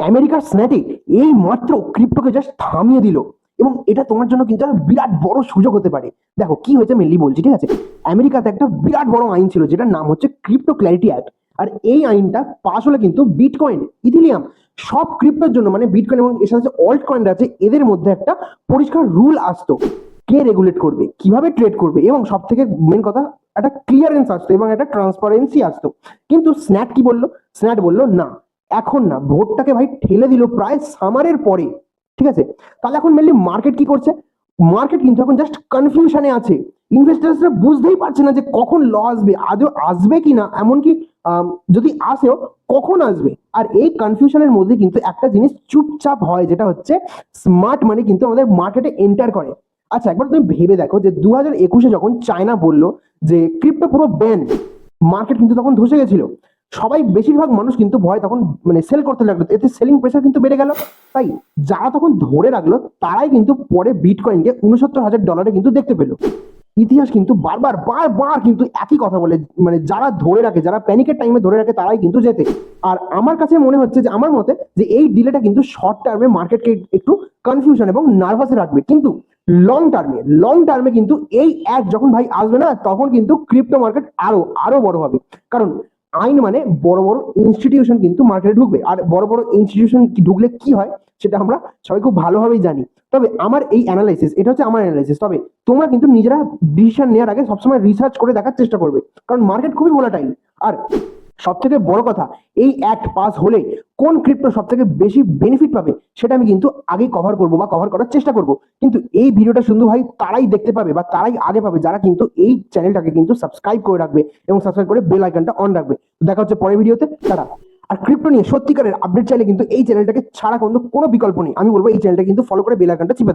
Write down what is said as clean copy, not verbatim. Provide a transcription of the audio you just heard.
আমেরিকার স্ন্যাটে এই মাত্র ক্রিপ্টোকে জাস্ট থামিয়ে দিল, এবং এটা তোমার জন্য কিন্তু একটা বিরাট বড় সুযোগ হতে পারে। দেখো কি হয়েছে মেনলি বলছি, ঠিক আছে। আমেরিকাতে একটা বিরাট বড় আইন ছিল যেটার নাম হচ্ছে ক্রিপ্টো ক্ল্যারিটি অ্যাক্ট। আর এই আইনটা পাস হলে কিন্তু বিটকয়েন, ইথিলিয়াম, সব ক্রিপ্টোর জন্য মানে বিটকয়েন এবং এর সাথে অল্ট কয়েন আছে এদের মধ্যে একটা পরিষ্কার রুল আসতো। কে রেগুলেট করবে, কিভাবে ট্রেড করবে, এবং সব থেকে মেন কথা একটা ক্লিয়ারেন্স আসতো এবং একটা ট্রান্সপারেন্সি আসতো। কিন্তু স্ন্যাট কি বললো? স্ন্যাট বললো না, এখন না, ভোটটাকে ভাই ঠেলে দিল প্রায় সামারের পরে। ঠিক আছে, তাহলে এখন মেনলি মার্কেট কি করছে? মার্কেট কিন্তু এখন জাস্ট কনফিউশনে আছে। ইনভেস্টার্সরা বুঝতেই পারছে না যে কখন ল আসবে, আদৌ আসবে কি না, এমনকি যদি আসেও কখন আসবে। আর এই কনফিউশনের মধ্যে কিন্তু একটা জিনিস চুপচাপ হয়, যেটা হচ্ছে স্মার্ট মানি কিন্তু আমাদের মার্কেটে এন্টার করে। আচ্ছা, একবার তুমি ভেবে দেখো যে 2021-এ যখন চায়না বললো যে ক্রিপ্টো পুরো ব্যান, মার্কেট কিন্তু তখন ধসে গেছিল। সবাই, বেশিরভাগ মানুষ কিন্তু ভয় তখন মানে সেল করতে লাগলো, এতে সেলিং প্রেসার কিন্তু বেড়ে গেল। তাই যারা তখন ধরে রাখলো তারাই কিন্তু পরে বিটকয়েনকে $69,000 কিন্তু দেখতে পেলো। ইতিহাস কিন্তু বারবার বারবার কিন্তু একই কথা বলে, মানে যারা ধরে রাখে, যারা প্যানিকের টাইমে ধরে রাখে তারাই কিন্তু জেতে। আর আমার কাছে মনে হচ্ছে যে, আমার মতে যে এই ডিলেটা কিন্তু শর্ট টার্মে মার্কেটকে একটু কনফিউশন এবং নার্ভাসে রাখবে, কিন্তু লং টার্মে কিন্তু এই এক যখন ভাই আসবে না, তখন কিন্তু ক্রিপ্টো মার্কেট আরো আরো বড় হবে। কারণ আইন মানে বড় বড় ইনস্টিটিউশন কিন্তু মার্কেটে ঢুকবে, আর বড় বড় ইনস্টিটিউশন ঢুকলে কি হয় সেটা আমরা সবাই খুব ভালোভাবেই জানি। তবে আমার এই অ্যানালাইসিস, এটা হচ্ছে আমার অ্যানালাইসিস। তবে তোমরা কিন্তু নিজেরা ডিসিশন নেওয়ার আগে সবসময় রিসার্চ করে দেখার চেষ্টা করবে, কারণ মার্কেট খুবই ভোলাটাইল। আর সব থেকে বড় কথা, এই অ্যাক্ট পাস হলে কোন ক্রিপ্টো সব থেকে বেশি বেনিফিট পাবে সেটা আমি কিন্তু আগেই কভার করবো বা কভার করার চেষ্টা করব। কিন্তু এই ভিডিওটা শুধু ভাই তারাই দেখতে পাবে বা তারাই আগে পাবে যারা কিন্তু এই চ্যানেলটাকে কিন্তু সাবস্ক্রাইব করে রাখবে এবং সাবস্ক্রাইব করে বেল আইকনটা অন রাখবে। দেখা হচ্ছে পরের ভিডিওতে, টাটা। আর ক্রিপ্টো নিয়ে সত্যিকারের আপডেট চাইলে কিন্তু এই চ্যানেলটাকে ছাড়া কিন্তু কোনো বিকল্প নেই। আমি বলবো এই চ্যানেলটা কিন্তু ফলো করে বেল আইকনটা চিপে দাও।